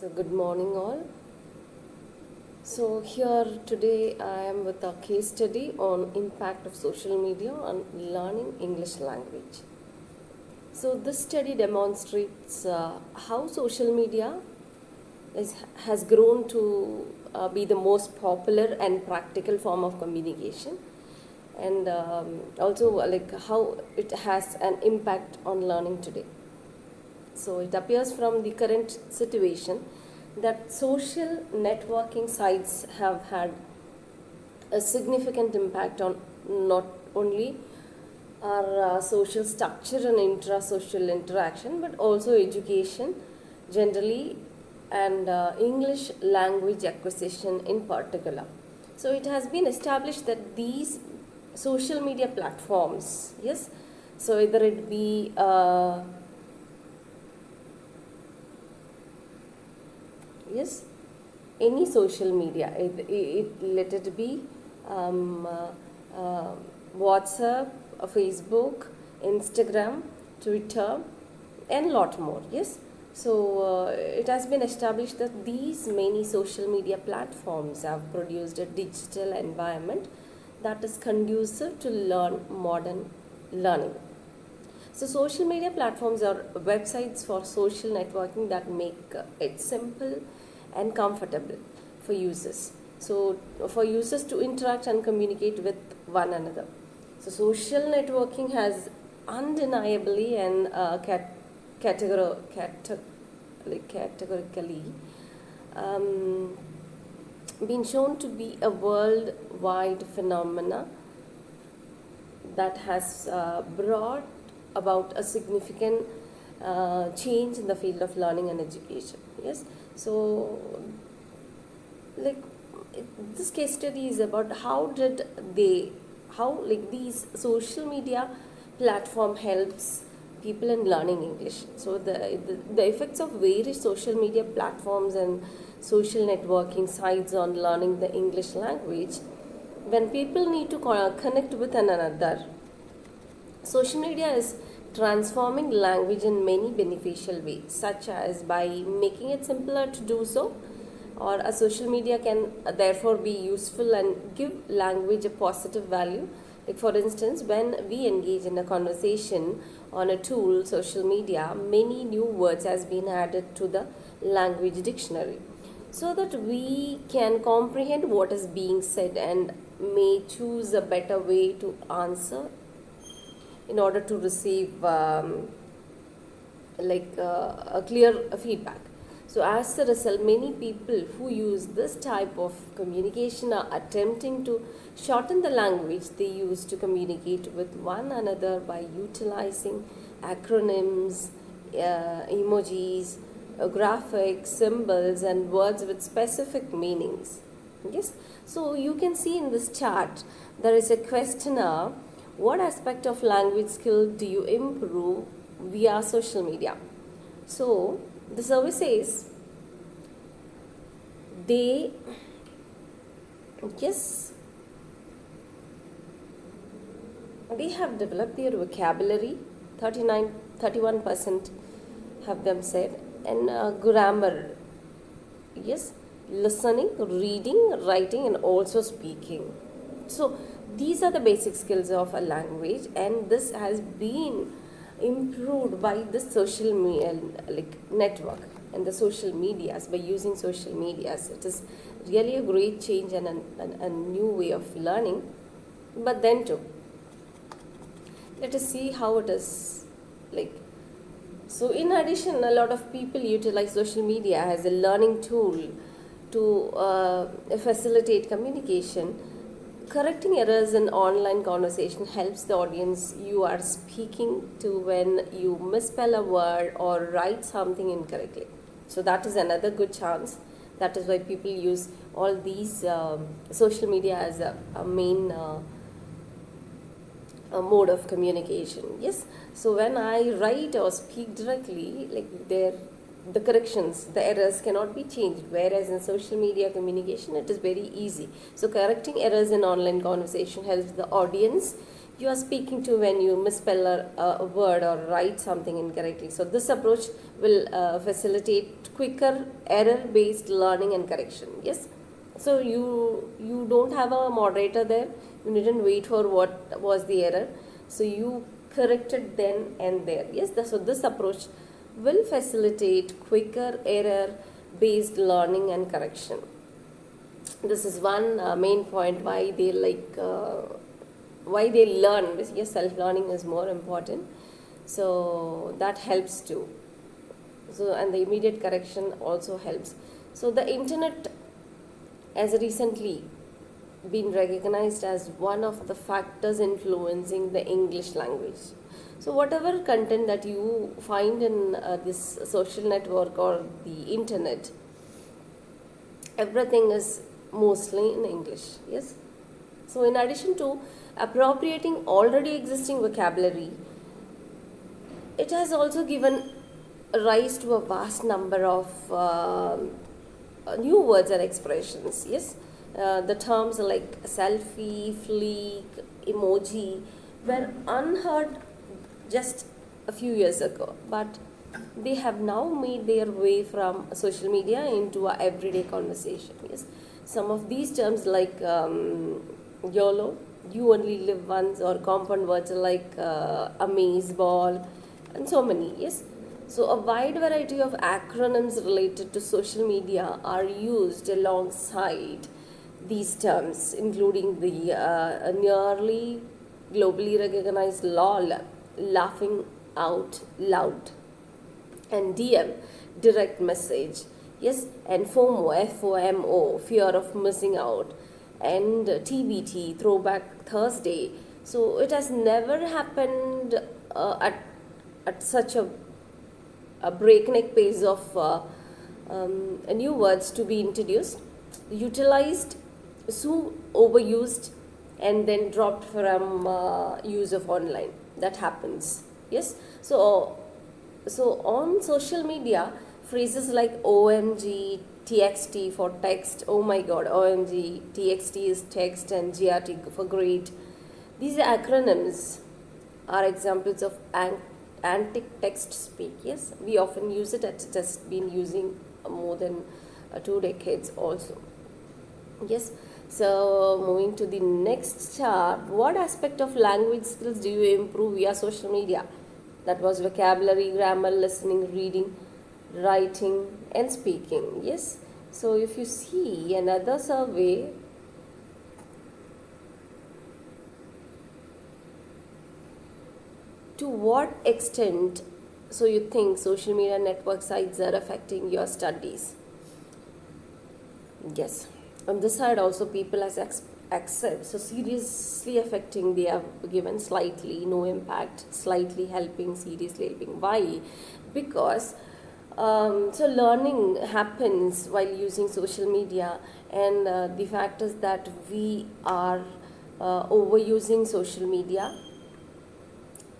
So good morning all. So here today I am with a case study on impact of social media on learning English language. So this study demonstrates how social media has grown to be the most popular and practical form of communication, and also like how it has an impact on learning today. So it appears from the current situation that social networking sites have had a significant impact on not only our social structure and intra-social interaction, but also education generally and English language acquisition in particular. So it has been established that these social media platforms, yes, so either it be yes, any social media, let it be um, WhatsApp, Facebook, Instagram, Twitter, and lot more. Yes, so it has been established that these many social media platforms have produced a digital environment that is conducive to learn modern learning. So, social media platforms are websites for social networking that make it simple and comfortable for users. So, for users to interact and communicate with one another. So, social networking has undeniably and categorically um, been shown to be a worldwide phenomena that has brought about a significant change in the field of learning and education. Yes, so like this case study is about how like these social media platform helps people in learning English. So the effects of various social media platforms and social networking sites on learning the English language when people need to connect with one another. Social media is transforming language in many beneficial ways, such as by making it simpler to do so, or a social media can therefore be useful and give language a positive value. Like for instance, when we engage in a conversation on a tool, social media, many new words has been added to the language dictionary so that we can comprehend what is being said and may choose a better way to answer in order to receive a clear feedback. So as a result, many people who use this type of communication are attempting to shorten the language they use to communicate with one another by utilizing acronyms, emojis, graphics, symbols, and words with specific meanings. Yes, so you can see in this chart there is a questionnaire: what aspect of language skill do you improve via social media? So the survey says they, yes, they have developed their vocabulary. 31% have them said, and grammar, yes, listening, reading, writing, and also speaking. So these are the basic skills of a language, and this has been improved by the social media network and the social medias. By using social medias, it is really a great change and a new way of learning. But then too, let us see how it is like. So in addition, a lot of people utilize social media as a learning tool to facilitate communication. Correcting errors in online conversation helps the audience you are speaking to when you misspell a word or write something incorrectly. So that is another good chance. That is why people use all these social media as a main mode of communication. Yes, so when I write or speak directly, like the corrections, the errors cannot be changed, whereas in social media communication it is very easy. So correcting errors in online conversation helps the audience you are speaking to when you misspell a word or write something incorrectly. So this approach will facilitate quicker error-based learning and correction. Yes. So you don't have a moderator there. You didn't wait for what was the error. So you corrected then and there. Yes. So this approach will facilitate quicker error-based learning and correction. This is one main point why they why they learn. Yes, self learning is more important, so that helps too. So and the immediate correction also helps. So the internet has recently been recognized as one of the factors influencing the English language. So whatever content that you find in this social network or the internet, everything is mostly in English. Yes. So in addition to appropriating already existing vocabulary, it has also given rise to a vast number of new words and expressions. Yes, the terms like selfie, fleek, emoji were unheard just a few years ago, but they have now made their way from social media into our everyday conversation. Yes, some of these terms like YOLO, you only live once, or compound words like amaze, ball, and so many. Yes, so a wide variety of acronyms related to social media are used alongside these terms, including the nearly globally recognized LOL, laughing out loud, and DM, direct message. Yes, and FOMO, fear of missing out, and TBT, throwback Thursday. So it has never happened at such a breakneck pace of new words to be introduced, utilized, so overused, and then dropped from use of online. That happens. Yes. So on social media, phrases like OMG, TXT for text, oh my god, OMG, TXT is text, and GRT for great. These acronyms are examples of antic text speak. Yes, we often use it. It's just been using more than 2 decades also. Yes. So moving to the next chart, what aspect of language skills do you improve via social media? That was vocabulary, grammar, listening, reading, writing, and speaking. Yes. So if you see another survey, to what extent so you think social media network sites are affecting your studies? Yes, on this side also people as accept, so seriously affecting, they have given slightly no impact, slightly helping, seriously helping. Why? Because so learning happens while using social media, and the fact is that we are overusing social media.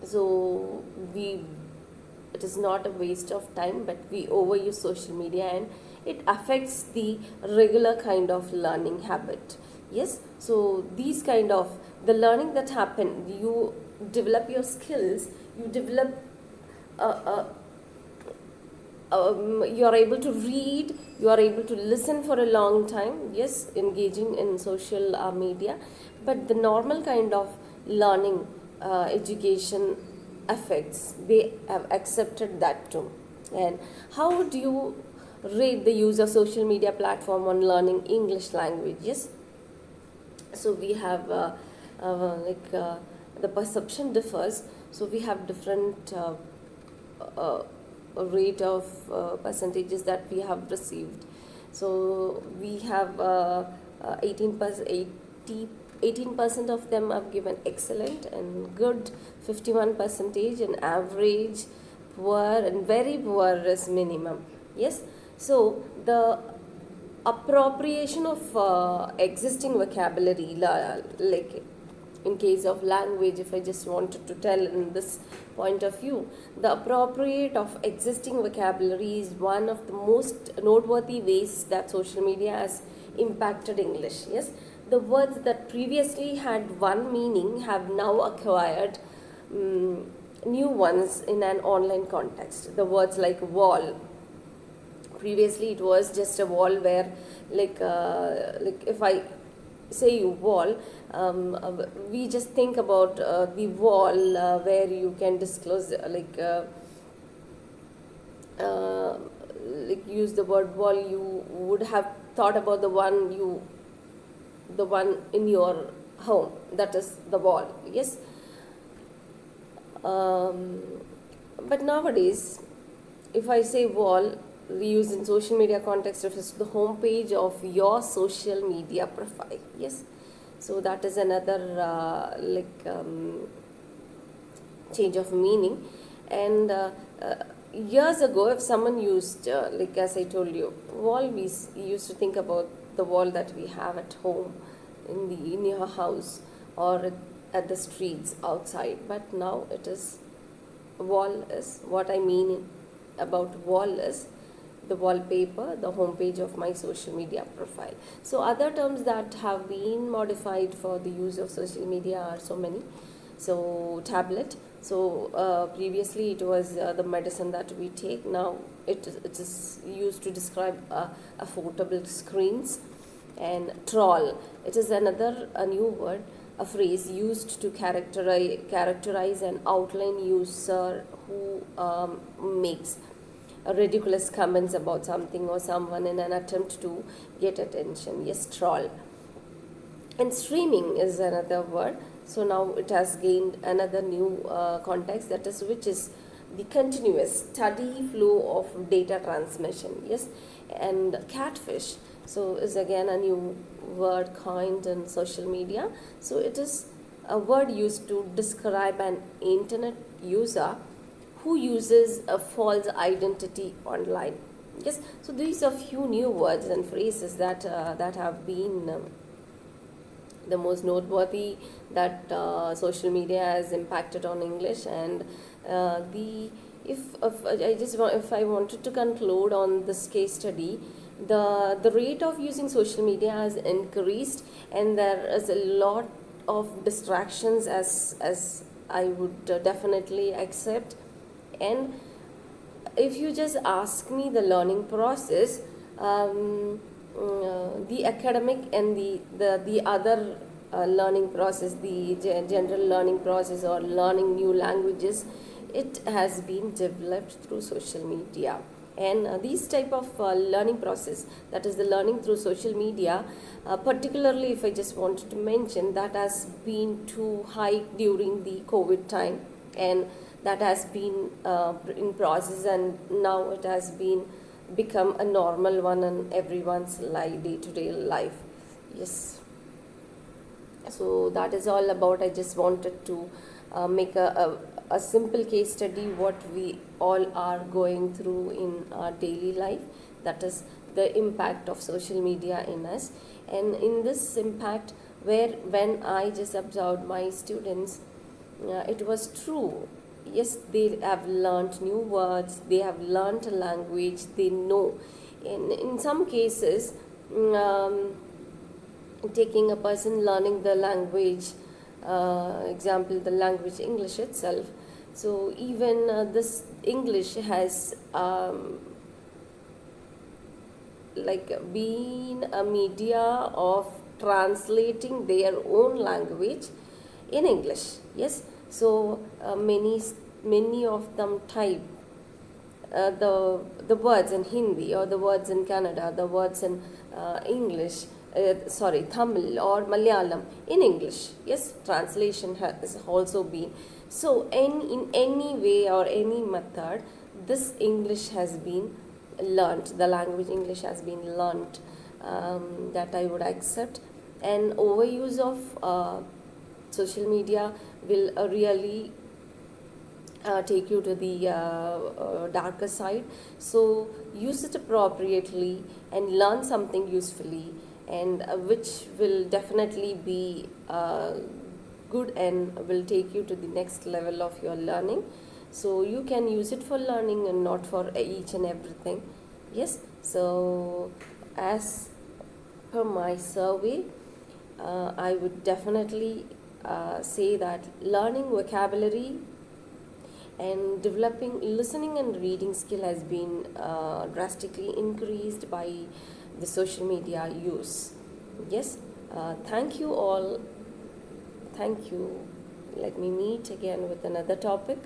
So it is not a waste of time, but we overuse social media and it affects the regular kind of learning habit. Yes, so these kind of the learning that happen, you develop your skills, you develop you are able to read, you are able to listen for a long time. Yes, engaging in social media, but the normal kind of learning education affects, they have accepted that too. And how would you rate the use of social media platform on learning English language? Yes, so we have the perception differs, so we have different uh, rate of percentages that we have received. So we have 18% of them have given excellent and good, 51 percentage, and average, poor, and very poor is minimum. Yes, so the appropriation of existing vocabulary, like in case of language, if I just wanted to tell in this point of view, the appropriate of existing vocabulary is one of the most noteworthy ways that social media has impacted English. Yes, the words that that previously had one meaning have now acquired new ones in an online context. The words like wall, previously it was just a wall where, like if I say you wall, we just think about the wall where you can disclose uh, like use the word wall, you would have thought about the one in your home, that is the wall. Yes. um, but nowadays, if I say wall, we use in social media context refers to the home page of your social media profile. Yes. So that is another change of meaning. And years ago, if someone used like as I told you, wall, used to think about the wall that we have at home, in your house, or at the streets outside. But now it is, wall is what I mean about wall is the wallpaper, the homepage of my social media profile. So other terms that have been modified for the use of social media are so many. So tablet. So previously it was the medicine that we take. Now it is used to describe affordable screens. And troll, it is a new word, a phrase used to characterize an outline user who makes ridiculous comments about something or someone in an attempt to get attention. Yes, troll. And streaming is another word. So now it has gained another new context, that is, which is the continuous steady flow of data transmission. Yes. And catfish, so is again a new word coined in social media. So it is a word used to describe an internet user who uses a false identity online. Yes. So these are few new words and phrases that have been the most noteworthy that social media has impacted on English. And the if I wanted to conclude on this case study, the rate of using social media has increased, and there is a lot of distractions, as I would definitely accept. And if you just ask me the learning process, the academic and the other learning process, the general learning process or learning new languages, it has been developed through social media. And these type of learning process, that is the learning through social media, particularly if I just wanted to mention, that has been too high during the COVID time, and that has been in process, and now it has been become a normal one in everyone's life, day-to-day life. Yes. So that is all about. I just wanted to make a simple case study what we all are going through in our daily life, that is the impact of social media in us. And in this impact, when I just observed my students, it was true. Yes, they have learned new words, they have learned a language, they know. In some cases, taking a person learning the language, example, the language English itself. So even this English has been a media of translating their own language in English. Yes. So many of them type the words in Hindi, or the words in Kannada, the words in English, Tamil or Malayalam in English. Yes, translation has also been. So in any way or any method, this English has been learnt, the language English has been learnt, that I would accept. And overuse of social media will really take you to the darker side. So use it appropriately and learn something usefully, and which will definitely be good and will take you to the next level of your learning. So you can use it for learning and not for each and everything. Yes. So as per my survey, I would definitely say that learning vocabulary and developing listening and reading skill has been drastically increased by the social media use. Yes, thank you all. Thank you. Let me meet again with another topic.